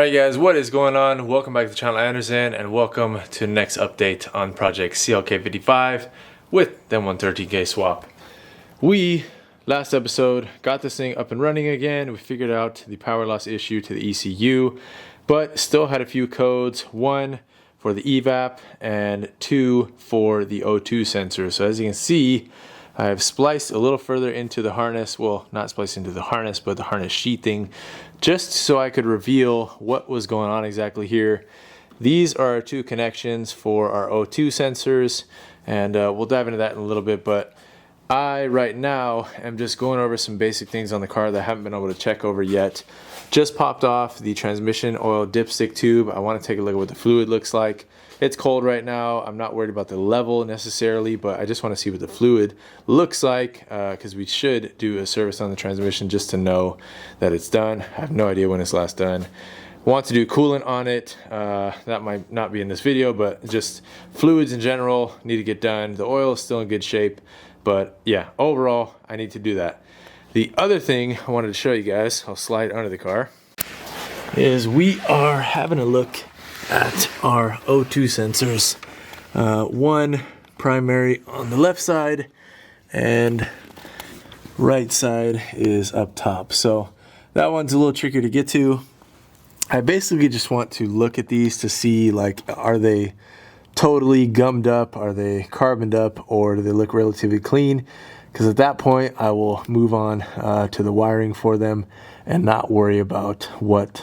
Alright guys, what is going on? Welcome back to the channel, Anderson, and welcome to the next update on project CLK55 with the M113K swap. We, last episode, got this thing up and running again. We figured out the power loss issue to the ECU, but still had a few codes. One for the evap and two for the O2 sensor. So as you can see, I have spliced a little further into the harness, well, not spliced into the harness, but the harness sheathing, just so I could reveal what was going on exactly here. These are our two connections for our O2 sensors, and we'll dive into that in a little bit, but I, right now, am just going over some basic things on the car that I haven't been able to check over yet. Just popped off the transmission oil dipstick tube. I want to take a look at what the fluid looks like. It's cold right now. I'm not worried about the level necessarily, but I just want to see what the fluid looks like because we should do a service on the transmission just to know that it's done. I have no idea when it's last done. Want to do coolant on it. That might not be in this video, but just fluids in general need to get done. The oil is still in good shape, but yeah, overall, I need to do that. The other thing I wanted to show you guys, I'll slide under the car, is we are having a look at our O2 sensors. One primary on the left side and right side is up top. So that one's a little trickier to get to. I basically just want to look at these to see, like, are they totally gummed up, are they carboned up, or do they look relatively clean? Because at that point I will move on to the wiring for them and not worry about what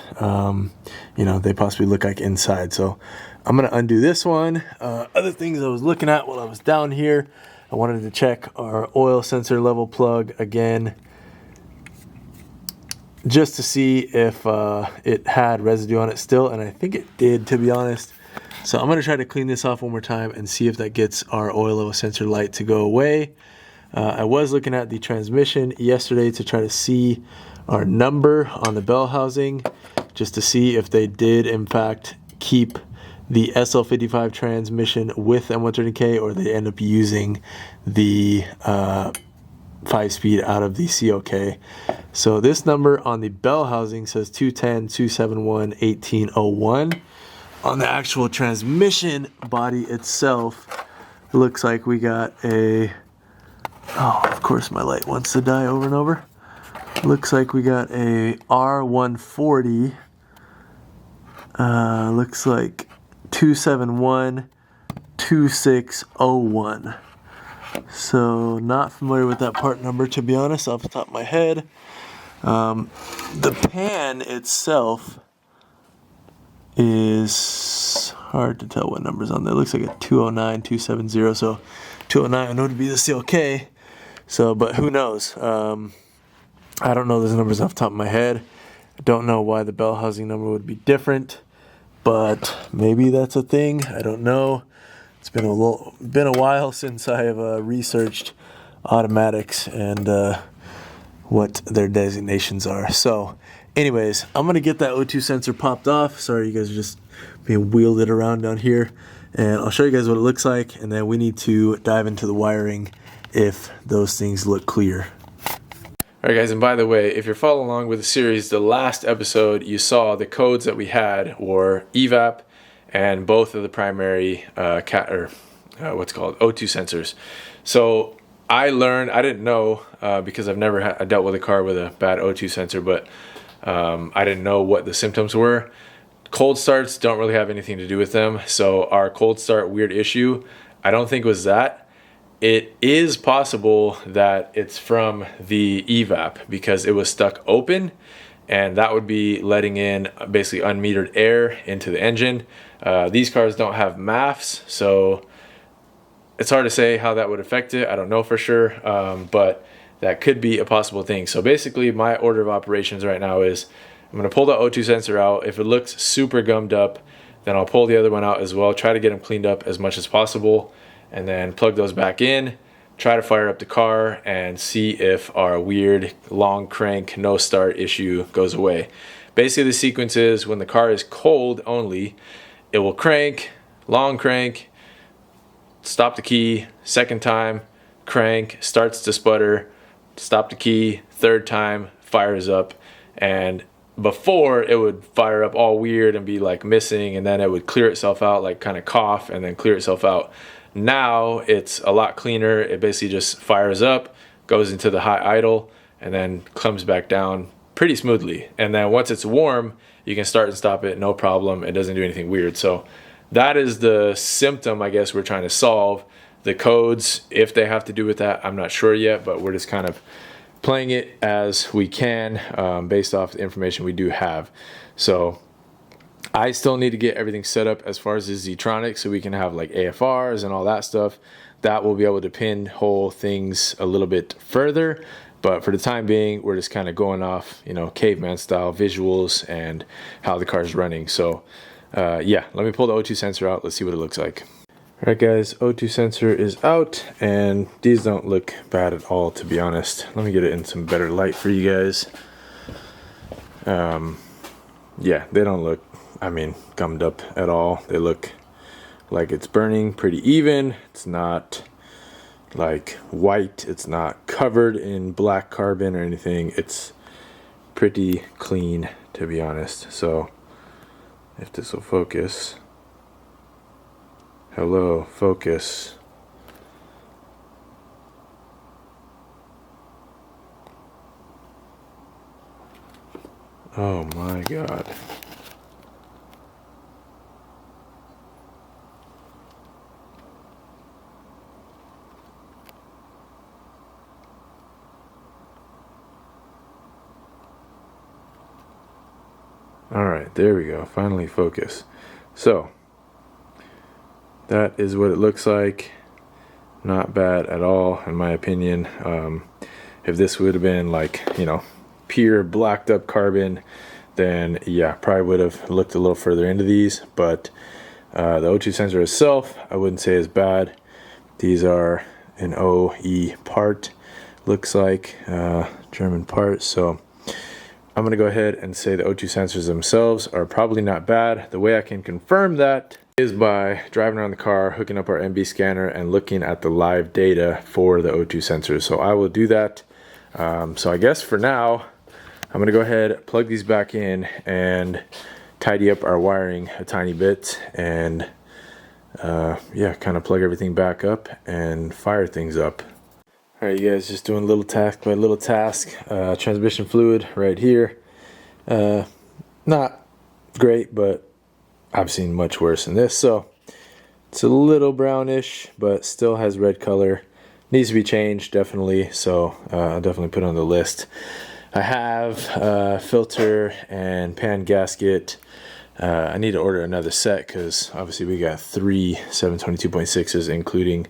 they possibly look like inside. So I'm gonna undo this one. Other things I was looking at while I was down here, I wanted to check our oil sensor level plug again, just to see if it had residue on it still, and I think it did, to be honest. So I'm gonna try to clean this off one more time and see if that gets our oil level sensor light to go away. I was looking at the transmission yesterday to try to see our number on the bell housing, just to see if they did in fact keep the SL55 transmission with M113K, or they end up using the 5-speed out of the CLK. So this number on the bell housing says 210-271-1801. On the actual transmission body itself, it looks like we got a, oh, of course my light wants to die over and over. Looks like we got a R140, looks like 271-2601. So not familiar with that part number, to be honest, off the top of my head. The pan itself is hard to tell what number's on there. It looks like a 209, 270, so 209 I know to be the CLK. So, but who knows? I don't know those numbers off the top of my head. I don't know why the bell housing number would be different, but maybe that's a thing. I don't know. It's been a while since I have researched automatics and what their designations are. So anyways, I'm gonna get that O2 sensor popped off. Sorry, you guys are just being wheeled around down here, and I'll show you guys what it looks like, and then we need to dive into the wiring if those things look clear. Alright guys, and by the way, if you're following along with the series, the last episode you saw the codes that we had were evap and both of the primary O2 sensors. So I didn't know because I've never dealt with a car with a bad O2 sensor, but I didn't know what the symptoms were. Cold starts don't really have anything to do with them. So our cold start weird issue, I don't think was that. It is possible that it's from the evap because it was stuck open, and that would be letting in basically unmetered air into the engine. These cars don't have MAFs, so it's hard to say how that would affect it. I don't know for sure, but that could be a possible thing. So basically my order of operations right now is I'm going to pull the O2 sensor out. If it looks super gummed up, then I'll pull the other one out as well, try to get them cleaned up as much as possible, and then plug those back in, try to fire up the car and see if our weird long crank no start issue goes away. Basically the sequence is when the car is cold only, it will crank, long crank, stop the key, second time, crank, starts to sputter, stop the key, third time, fires up, and before it would fire up all weird and be like missing, and then it would clear itself out, like kind of cough and then clear itself out. Now it's a lot cleaner. It basically just fires up, goes into the high idle, and then comes back down pretty smoothly. And then once it's warm, you can start and stop it, no problem. It doesn't do anything weird. So that is the symptom, I guess, we're trying to solve. The codes, if they have to do with that, I'm not sure yet, but we're just kind of playing it as we can based off the information we do have. So I still need to get everything set up as far as the Z-tronics, so we can have like AFRs and all that stuff. That will be able to pinhole things a little bit further. But for the time being, we're just kind of going off, you know, caveman style visuals and how the car's running. So yeah, let me pull the O2 sensor out. Let's see what it looks like. All right, guys, O2 sensor is out, and these don't look bad at all, to be honest. Let me get it in some better light for you guys. Yeah, they don't look, I mean, gummed up at all. They look like it's burning pretty even. It's not like white. It's not covered in black carbon or anything. It's pretty clean, to be honest. So if this will focus. Hello, focus. Oh my God. All right, there we go. Finally focus. So that is what it looks like. Not bad at all, in my opinion. If this would have been like, you know, pure blacked up carbon, then yeah, probably would have looked a little further into these. But the O2 sensor itself, I wouldn't say is bad. These are an OE part, looks like, German part. So I'm gonna go ahead and say the O2 sensors themselves are probably not bad. The way I can confirm that is by driving around the car, hooking up our MB scanner, and looking at the live data for the O2 sensors. So I will do that. So I guess for now, I'm gonna go ahead, plug these back in, and tidy up our wiring a tiny bit, and yeah, kind of plug everything back up and fire things up. All right, you guys, just doing little task by little task. Transmission fluid right here. Not great, but I've seen much worse than this. So it's a little brownish, but still has red color. Needs to be changed, definitely. So I'll definitely put it on the list. I have filter and pan gasket. I need to order another set because obviously we got 3 722.6s, including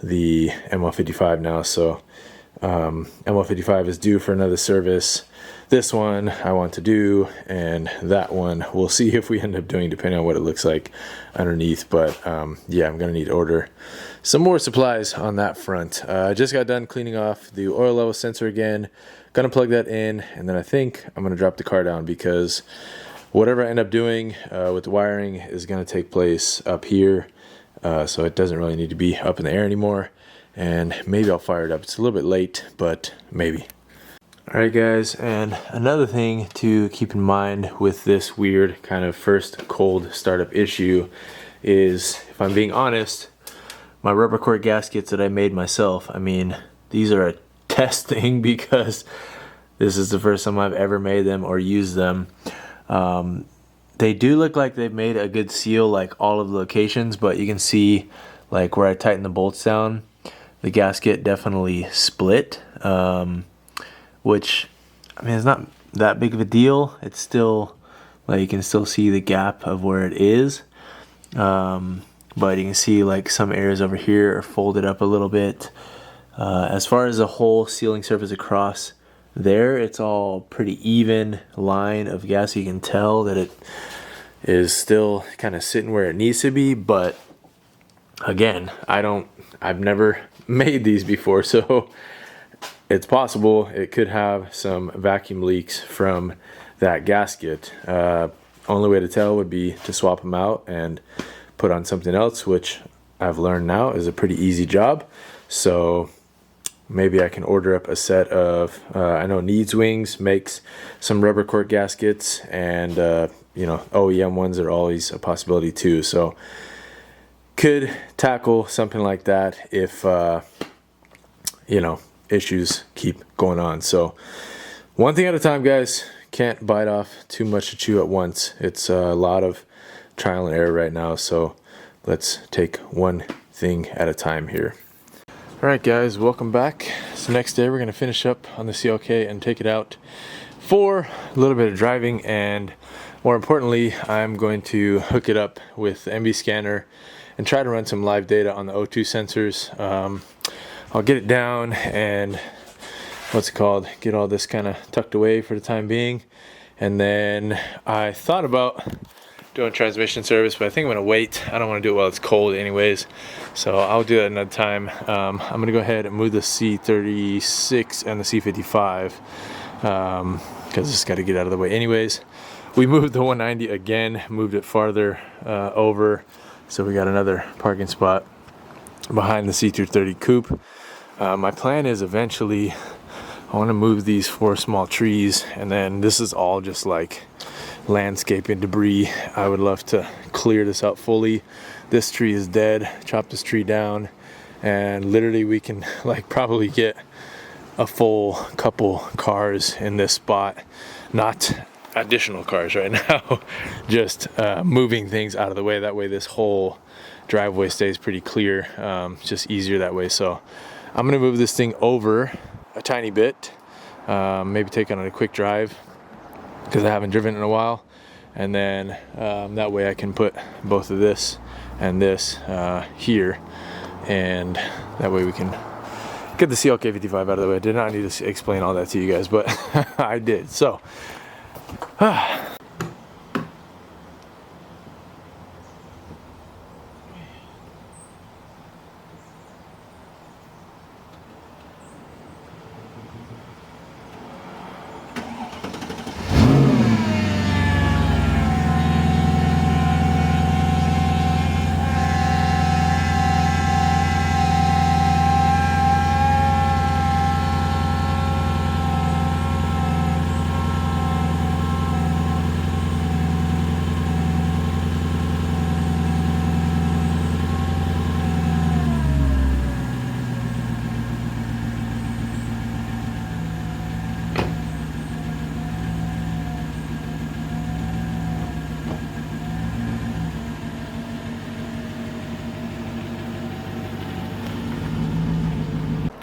the M155 now. So M155 is due for another service. This one I want to do, and that one we'll see if we end up doing, depending on what it looks like underneath. But yeah, I'm gonna need to order some more supplies on that front. I just got done cleaning off the oil level sensor again. Gonna plug that in, and then I think I'm gonna drop the car down, because whatever I end up doing with the wiring is gonna take place up here. So it doesn't really need to be up in the air anymore, and maybe I'll fire it up. It's a little bit late, but maybe. All right, guys, and another thing to keep in mind with this weird kind of first cold startup issue is, if I'm being honest, my rubber core gaskets that I made myself, I mean, these are a test thing because this is the first time I've ever made them or used them. They do look like they've made a good seal, like all of the locations, but you can see like where I tighten the bolts down, the gasket definitely split, which, I mean, it's not that big of a deal. It's still, like, you can still see the gap of where it is, but you can see like some areas over here are folded up a little bit. As far as the whole sealing surface across there, it's all pretty even line of gas. You can tell that it is still kind of sitting where it needs to be, but again, I've never made these before, so it's possible it could have some vacuum leaks from that gasket. Only way to tell would be to swap them out and put on something else, which I've learned now is a pretty easy job. So maybe I can order up a set of, I know Needs Wings makes some rubber cord gaskets, and you know, OEM ones are always a possibility too. So could tackle something like that if you know, issues keep going on. So one thing at a time, guys. Can't bite off too much to chew at once. It's a lot of trial and error right now, so let's take one thing at a time here. Alright guys, welcome back. So next day we're going to finish up on the CLK and take it out for a little bit of driving, and more importantly, I'm going to hook it up with the MB scanner and try to run some live data on the O2 sensors. I'll get it down and get all this kind of tucked away for the time being, and then I thought about doing transmission service, but I think I'm gonna wait. I don't want to do it while it's cold anyways, so I'll do it another time. I'm gonna go ahead and move the C36 and the C55 because it's got to get out of the way anyways. We moved the 190 again, moved it farther over, so we got another parking spot behind the C230 coupe. My plan is eventually I want to move these 4 small trees, and then this is all just like landscaping debris. I would love to clear this out fully. This tree is dead. Chop this tree down, and literally we can like probably get a full couple cars in this spot. Not additional cars right now, just moving things out of the way. That way this whole driveway stays pretty clear. It's just easier that way. So I'm gonna move this thing over a tiny bit, maybe take on a quick drive because I haven't driven in a while, and then that way I can put both of this and this here, and that way we can get the CLK55 out of the way. I did not need to explain all that to you guys, but I did. So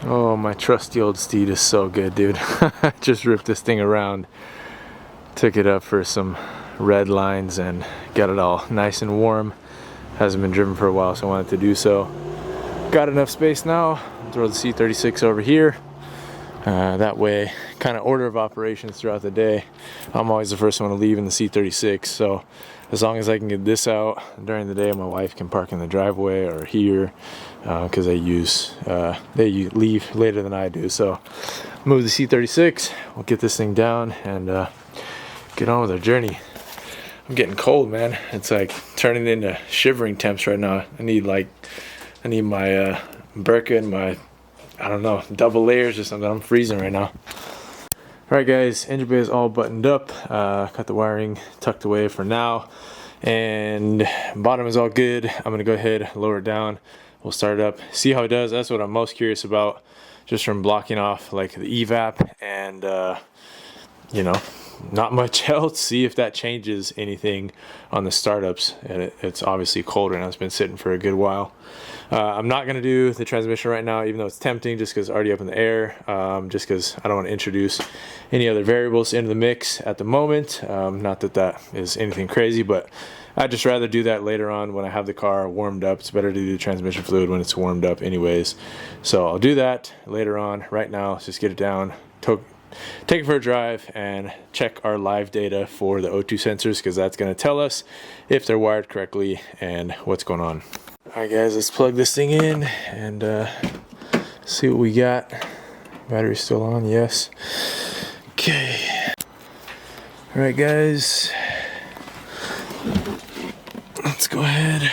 oh, my trusty old steed is so good, dude. Just ripped this thing around, took it up for some red lines, and got it all nice and warm. Hasn't been driven for a while, so I wanted to do so. Got enough space now. Throw the C36 over here. That way, kind of order of operations throughout the day, I'm always the first one to leave in the C36, so as long as I can get this out during the day, my wife can park in the driveway or here, because they leave later than I do. So move the C36, we'll get this thing down and get on with our journey. I'm getting cold, man. It's like turning into shivering temps right now. I need my burqa and my, I don't know, double layers or something. I'm freezing right now. Alright guys, engine bay is all buttoned up. Got the wiring tucked away for now, and bottom is all good. I'm gonna go ahead, lower it down, we'll start it up, see how it does. That's what I'm most curious about, just from blocking off like the evap and you know, not much else. See if that changes anything on the startups. And it's obviously cold right now, it's been sitting for a good while. I'm not going to do the transmission right now, even though it's tempting, just because it's already up in the air, just because I don't want to introduce any other variables into the mix at the moment. Not that that is anything crazy, but I'd just rather do that later on when I have the car warmed up. It's better to do the transmission fluid when it's warmed up anyways. So I'll do that later on. Right now, let's just get it down, take it for a drive, and check our live data for the O2 sensors, because that's going to tell us if they're wired correctly and what's going on. Alright guys, let's plug this thing in and see what we got. Battery's still on, yes. Okay. Alright guys, let's go ahead,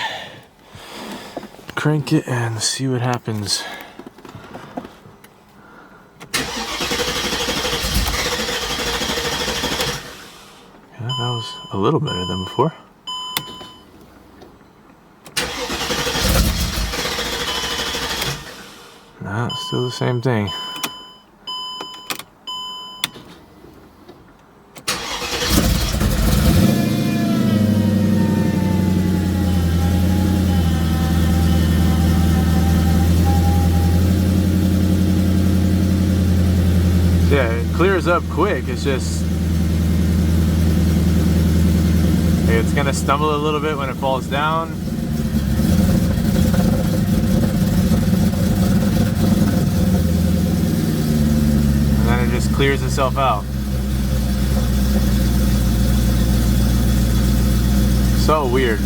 crank it and see what happens. little better than before. No, still the same thing. Yeah, it clears up quick. It's just it's gonna stumble a little bit when it falls down. And then it just clears itself out. So weird.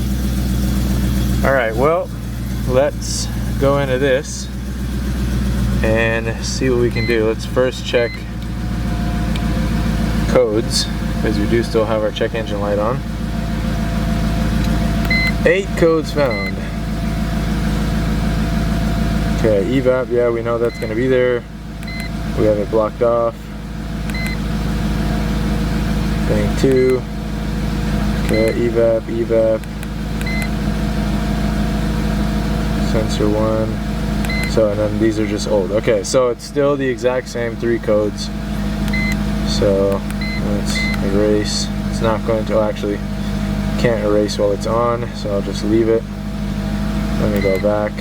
Alright, well, let's go into this and see what we can do. Let's first check codes, because we do still have our check engine light on. 8 codes found. Okay, evap, yeah, we know that's going to be there. We have it blocked off. Bank 2. Okay, evap. Sensor 1. So, and then these are just old. Okay, so it's still the exact same 3 codes. So, let's erase. It's not going to actually, can't erase while it's on, so I'll just leave it. Let me go back.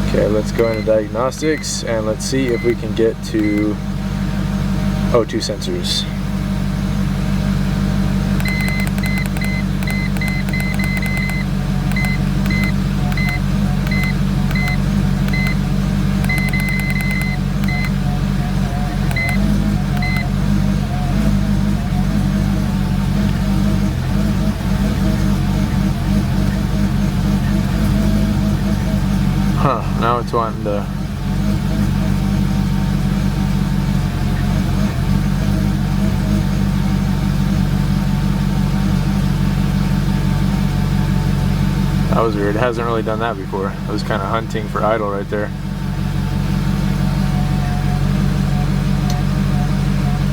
Okay, let's go into diagnostics and let's see if we can get to O2 sensors. Now it's wanting to that was weird. It hasn't really done that before. I was kind of hunting for idle right there.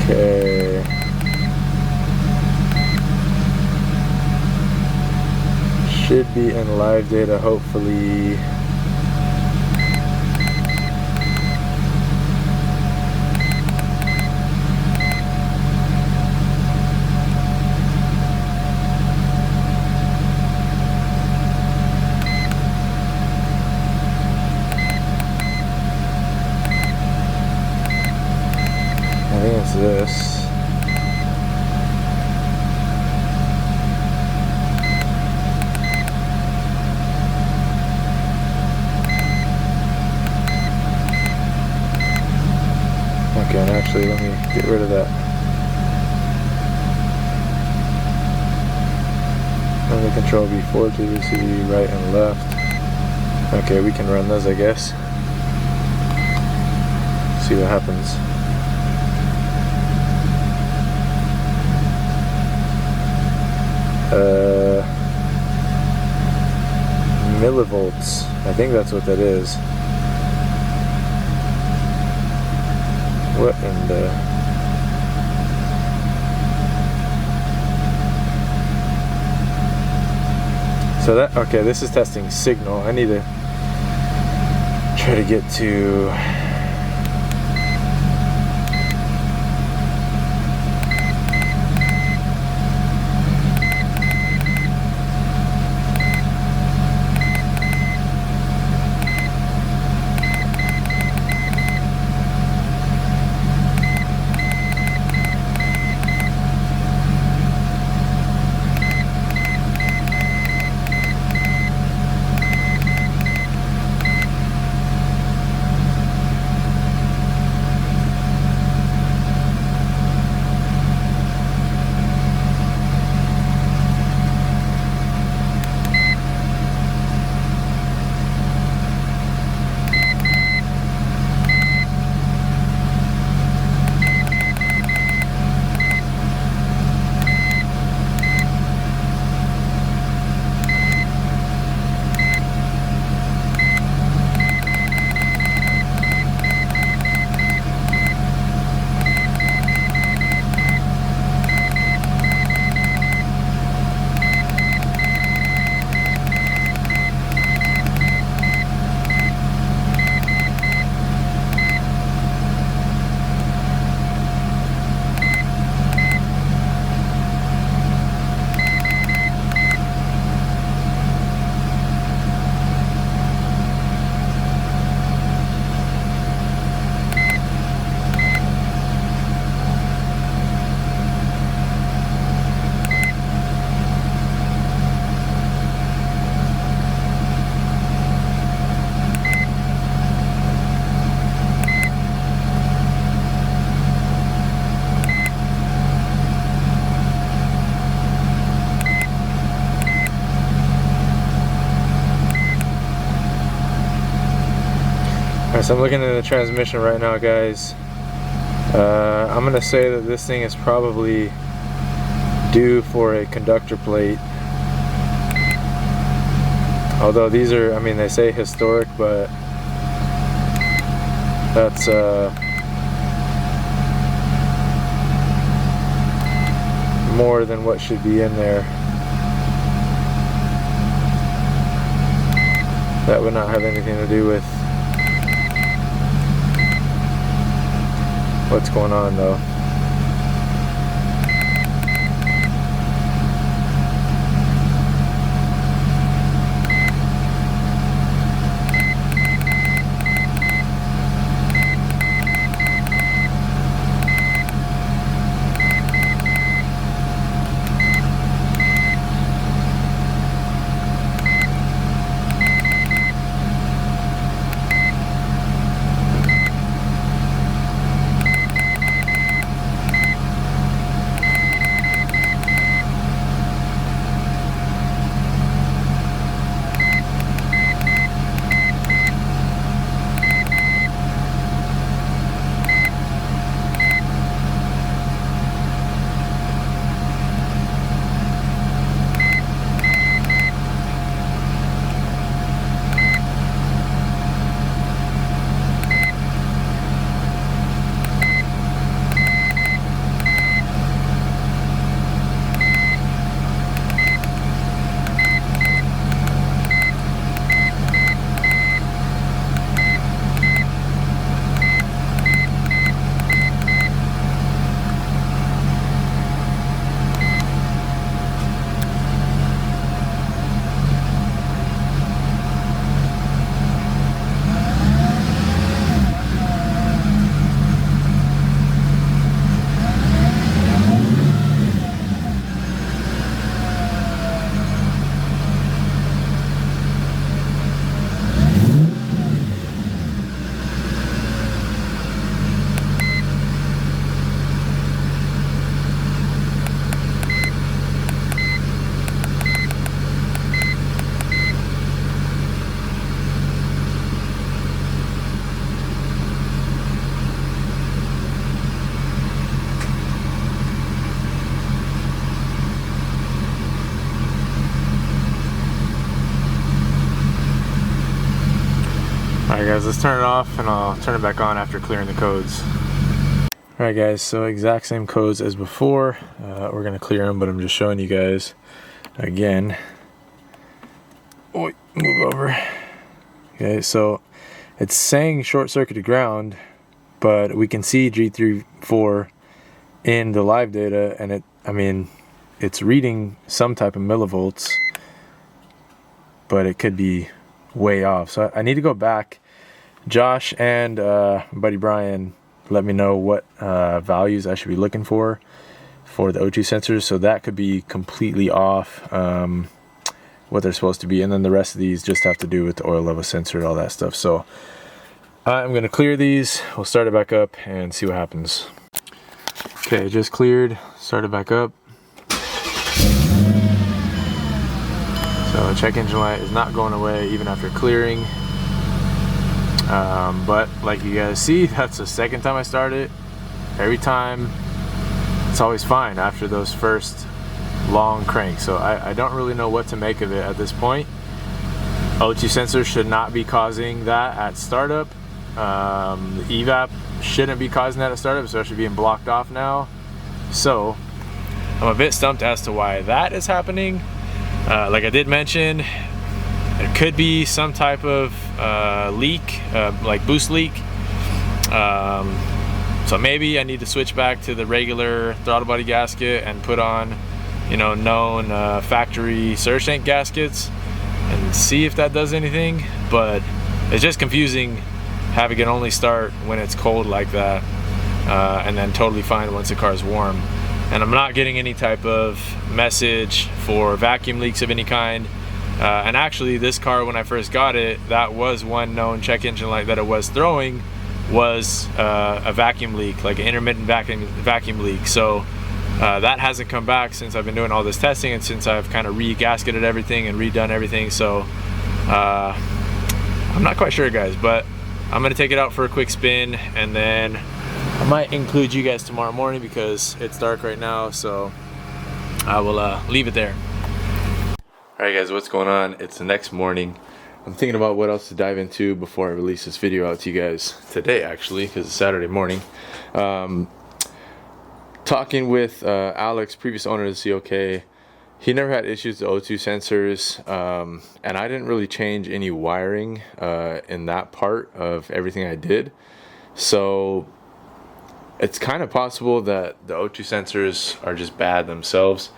Okay. Should be in live data, hopefully. I think it's this. Okay, and actually let me get rid of that. And the control B4 to see right and left. Okay, we can run those, I guess. See what happens. Millivolts. I think that's what that is. What in the... So that, okay, this is testing signal. I need to try to get to... Alright, so I'm looking at the transmission right now, guys. I'm gonna say that this thing is probably due for a conductor plate. Although these are, I mean, they say historic, but that's more than what should be in there. That would not have anything to do with what's going on, though. Alright guys, let's turn it off and I'll turn it back on after clearing the codes. Alright guys, so exact same codes as before. We're going to clear them, but I'm just showing you guys again. Oh, move over. Okay, so it's saying short circuited ground, but we can see G34 in the live data, and it's reading some type of millivolts, but it could be way off. So I need to go back. Josh and buddy Brian let me know what values I should be looking for the O2 sensors, so that could be completely off what they're supposed to be, and then the rest of these just have to do with the oil level sensor and all that stuff. So I'm going to clear these, we'll start it back up and see what happens. Okay, just cleared, started back up. So check engine light is not going away even after clearing. But like you guys see, that's the second time I start it. Every time it's always fine after those first long cranks. So I don't really know what to make of it at this point. O2 sensor should not be causing that at startup. The evap shouldn't be causing that at startup, especially being blocked off now. So I'm a bit stumped as to why that is happening. Like I did mention, there could be some type of leak, like boost leak. So maybe I need to switch back to the regular throttle body gasket and put on, you know, known factory surge tank gaskets and see if that does anything. But it's just confusing having it only start when it's cold like that, and then totally fine once the car is warm. And I'm not getting any type of message for vacuum leaks of any kind. And actually this car, when I first got it, that was one known check engine light that it was throwing, was a vacuum leak, like an intermittent vacuum leak. So that hasn't come back since I've been doing all this testing and since I've kind of re-gasketed everything and redone everything. So I'm not quite sure, guys, but I'm gonna take it out for a quick spin, and then I might include you guys tomorrow morning because it's dark right now, so I will leave it there. Alright guys, what's going on? It's the next morning. I'm thinking about what else to dive into before I release this video out to you guys today, actually, because it's Saturday morning. Talking with Alex, previous owner of the CLK, he never had issues with O2 sensors, and I didn't really change any wiring in that part of everything I did. So it's kind of possible that the O2 sensors are just bad themselves.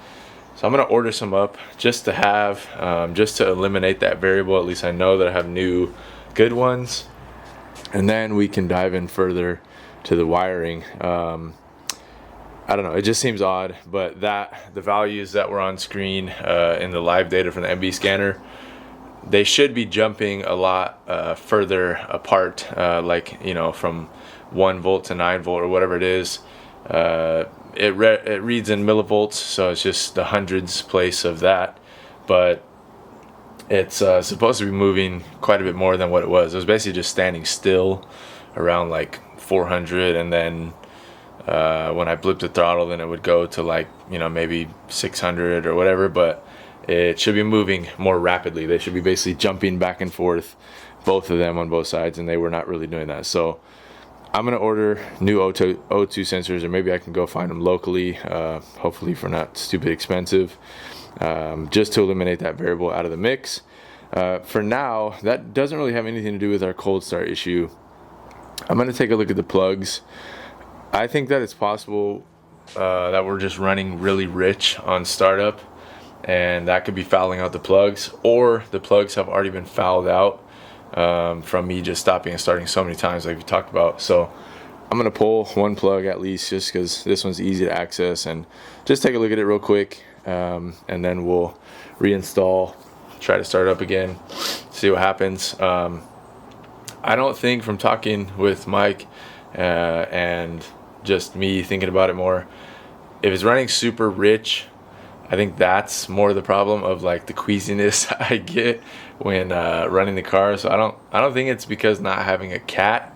So I'm gonna order some up just to have, just to eliminate that variable. At least I know that I have new good ones, and then we can dive in further to the wiring. I don't know, it just seems odd, but the values that were on screen in the live data from the MB scanner, they should be jumping a lot further apart, like, you know, from 1 volt to 9 volt or whatever it is. It reads in millivolts, so it's just the hundreds place of that, but it's supposed to be moving quite a bit more than what it was. It was basically just standing still around like 400, and then when I blipped the throttle, then it would go to, like, you know, maybe 600 or whatever, but it should be moving more rapidly. They should be basically jumping back and forth, both of them on both sides, and they were not really doing that. So I'm gonna order new O2 sensors, or maybe I can go find them locally, hopefully for not stupid expensive, just to eliminate that variable out of the mix. For now, that doesn't really have anything to do with our cold start issue. I'm gonna take a look at the plugs. I think that it's possible that we're just running really rich on startup, and that could be fouling out the plugs, or the plugs have already been fouled out from me just stopping and starting so many times like we talked about. So I'm gonna pull one plug at least, just because this one's easy to access, and just take a look at it real quick, and then we'll reinstall, try to start up again, see what happens. I don't think, from talking with Mike and just me thinking about it more, if it's running super rich, I think that's more the problem of, like, the queasiness I get when running the car. So I don't think it's because not having a cat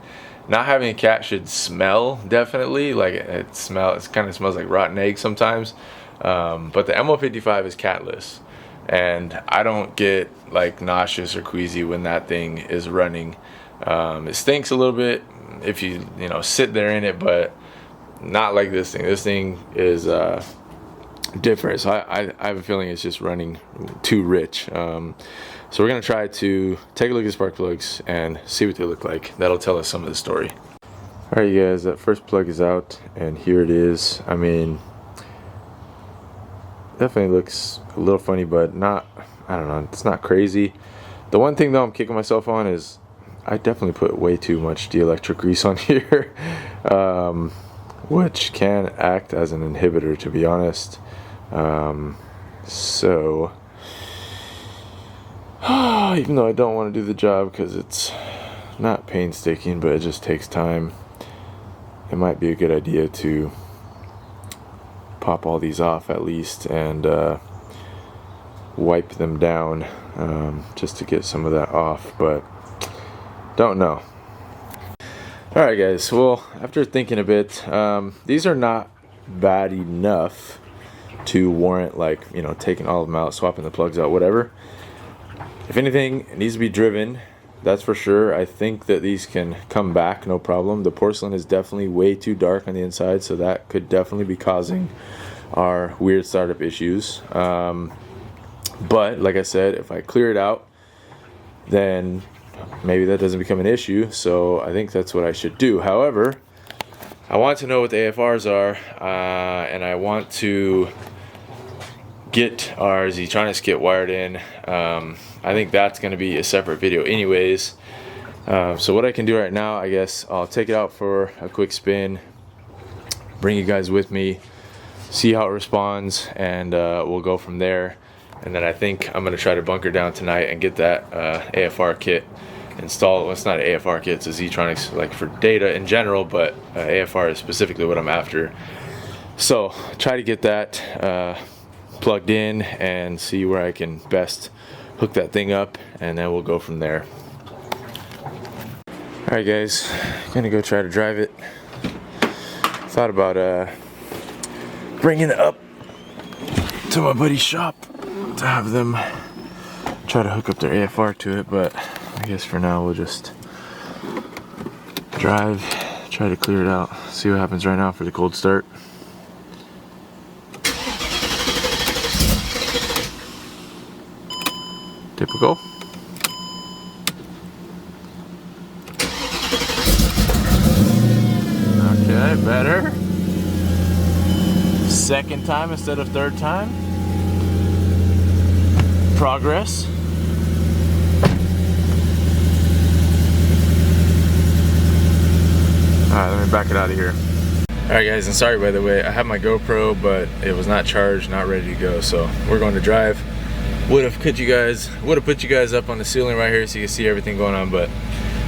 should smell, definitely, like it kind of smells like rotten eggs sometimes, but the M155 is catless, and I don't get, like, nauseous or queasy when that thing is running. It stinks a little bit if you know, sit there in it, but not like this thing. This thing is different. So I have a feeling it's just running too rich. So we're gonna try to take a look at the spark plugs and see what they look like. That'll tell us some of the story. All right, you guys, that first plug is out, and here it is. I mean, definitely looks a little funny, but not, I don't know, it's not crazy. The one thing though I'm kicking myself on is I definitely put way too much dielectric grease on here, which can act as an inhibitor, to be honest. So even though I don't want to do the job because it's not painstaking, but it just takes time, it might be a good idea to pop all these off at least, and wipe them down, just to get some of that off, but don't know. Alright guys, well, after thinking a bit, these are not bad enough to warrant, like, you know, taking all of them out, swapping the plugs out, whatever. If anything, it needs to be driven, that's for sure. I think that these can come back, no problem. The porcelain is definitely way too dark on the inside, so that could definitely be causing our weird startup issues. But like I said, if I clear it out, then maybe that doesn't become an issue, so I think that's what I should do. However, I want to know what the AFRs are, and I want to get our Zetronics kit wired in. I think that's going to be a separate video anyways. So what I can do right now, I guess I'll take it out for a quick spin, bring you guys with me, see how it responds, and we'll go from there. And then I think I'm going to try to bunker down tonight and get that AFR kit installed. Well, it's not an AFR kit, it's a Zetronics, like, for data in general, but AFR is specifically what I'm after. So try to get that plugged in and see where I can best hook that thing up, and then we'll go from there. Alright guys, gonna go try to drive it. Thought about bringing it up to my buddy's shop to have them try to hook up their AFR to it, but I guess for now we'll just drive, try to clear it out, see what happens right now for the cold start. Typical. Okay, better. Second time instead of third time. Progress. Alright, let me back it out of here. Alright guys, and sorry by the way, I have my GoPro, but it was not charged, not ready to go, so we're going to drive. Would have put you guys up on the ceiling right here so you can see everything going on, but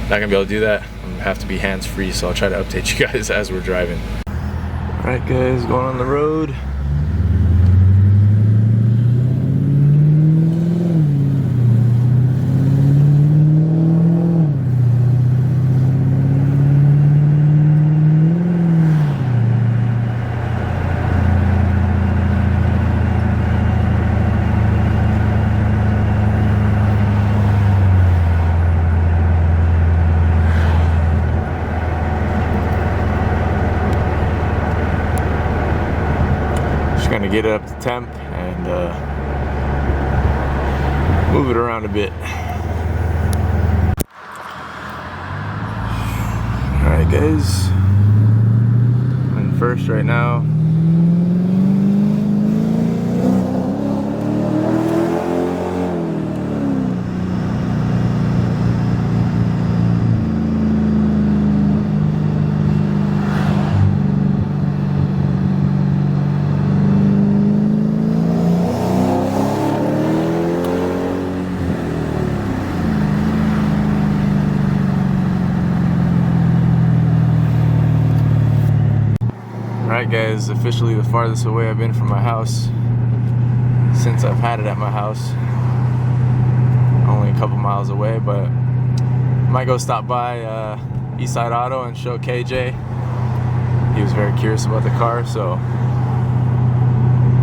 not gonna be able to do that. I'm gonna have to be hands-free, so I'll try to update you guys as we're driving. Alright guys, going on the road. Gonna get it up to temp and move it around a bit. Alright guys, I'm in first right now. Alright guys, officially the farthest away I've been from my house since I've had it at my house. Only a couple miles away, but might go stop by Eastside Auto and show KJ. He was very curious about the car, so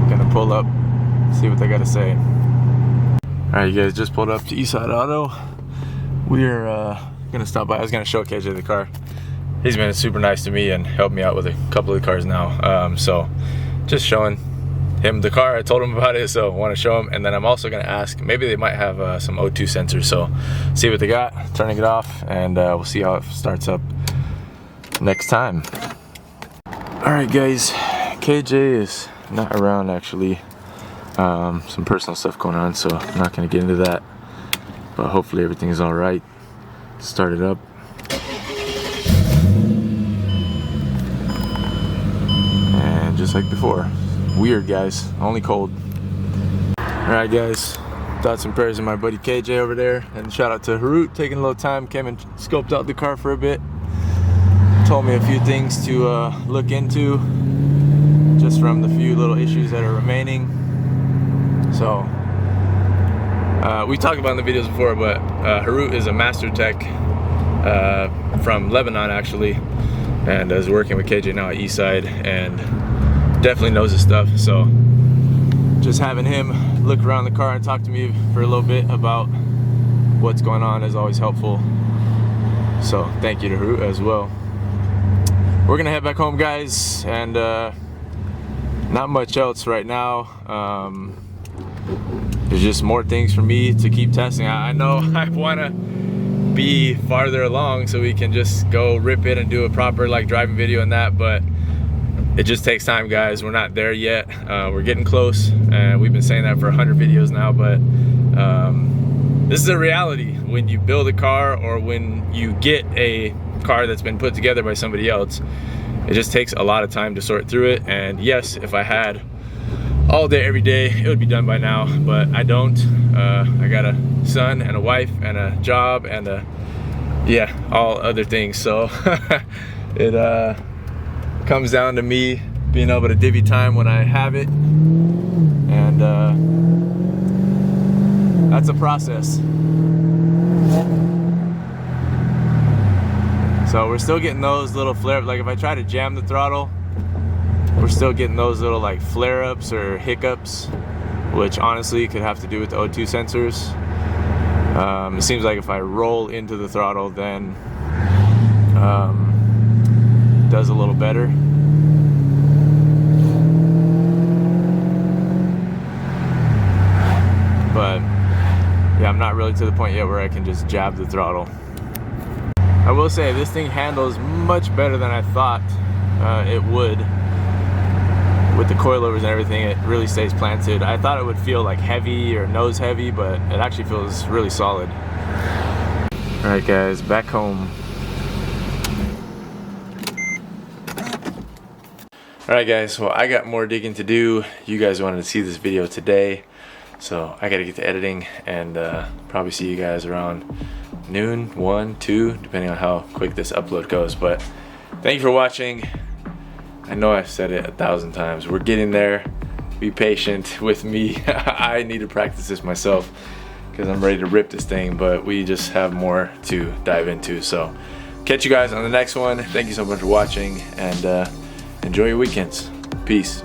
gonna pull up, see what they gotta say. Alright you guys, just pulled up to Eastside Auto. We're gonna stop by. I was gonna show KJ the car. He's been super nice to me and helped me out with a couple of cars now. So just showing him the car. I told him about it, so I want to show him. And then I'm also going to ask, maybe they might have some O2 sensors. So see what they got, turning it off, and we'll see how it starts up next time. Alright guys, KJ is not around actually. Some personal stuff going on, so I'm not going to get into that. But hopefully everything is alright. Start it up. Just like before. Weird guys, only cold. Alright guys, thoughts and prayers of my buddy KJ over there, and shout out to Harut, taking a little time, came and scoped out the car for a bit, told me a few things to look into just from the few little issues that are remaining. So we talked about in the videos before, but Harut is a master tech from Lebanon actually, and is working with KJ now at Eastside, and definitely knows his stuff. So just having him look around the car and talk to me for a little bit about what's going on is always helpful. So thank you to Harut as well. We're gonna head back home guys, and not much else right now. There's just more things for me to keep testing. I know I wanna be farther along so we can just go rip it and do a proper like driving video and that, but it just takes time guys. We're not there yet. We're getting close, and we've been saying that for 100 videos now, but this is a reality. When you build a car, or when you get a car that's been put together by somebody else, it just takes a lot of time to sort through it. And yes, if I had all day every day, it would be done by now, but I don't. I got a son and a wife and a job and all other things, so it comes down to me being able to divvy time when I have it, and that's a process. So we're still getting those little flare-ups. Like if I try to jam the throttle, we're still getting those little like flare-ups or hiccups, which honestly could have to do with the O2 sensors. It seems like if I roll into the throttle, then it does a little better. But yeah, I'm not really to the point yet where I can just jab the throttle. I will say this thing handles much better than I thought it would. With the coilovers and everything, it really stays planted. I thought it would feel like heavy or nose heavy, but it actually feels really solid. Alright guys, back home. Alright guys, well I got more digging to do. You guys wanted to see this video today, so I gotta get to editing and probably see you guys around noon, 1, 2, depending on how quick this upload goes. But thank you for watching. I know I've said it 1,000 times. We're getting there. Be patient with me. I need to practice this myself because I'm ready to rip this thing, but we just have more to dive into. So catch you guys on the next one. Thank you so much for watching, and enjoy your weekends. Peace.